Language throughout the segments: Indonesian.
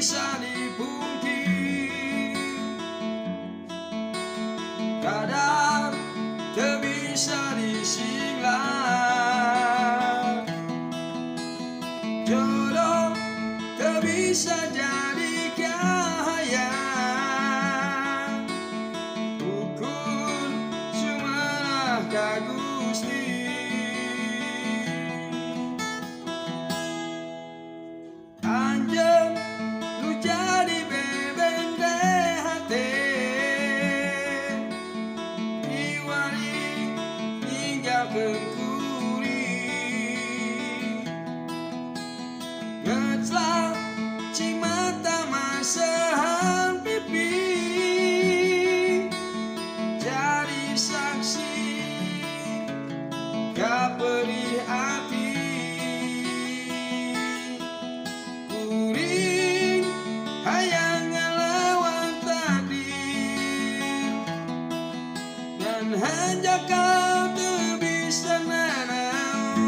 bisa dipungkiri, kadang tak bisa disinglang. Jodoh tak bisa jadi kahayang, ukur cumalah ka Gusti. Anjeun lu jadi bebende hate, iwari ninggalkeun kuring. Ngeclah cimata masahan pipi, jadi saksi ka perih hati. Kuring hayang ngelawan takdir, dan hanjak kau teu bisa nanaon.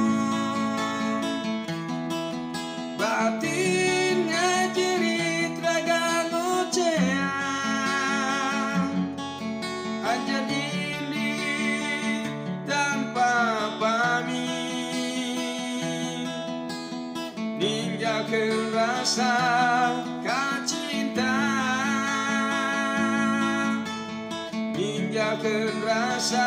Batin ngajerit raga ngocehan, anjeun ini tanpa pamit, ninggalkeun rasa kacinta, ninggalkeun rasa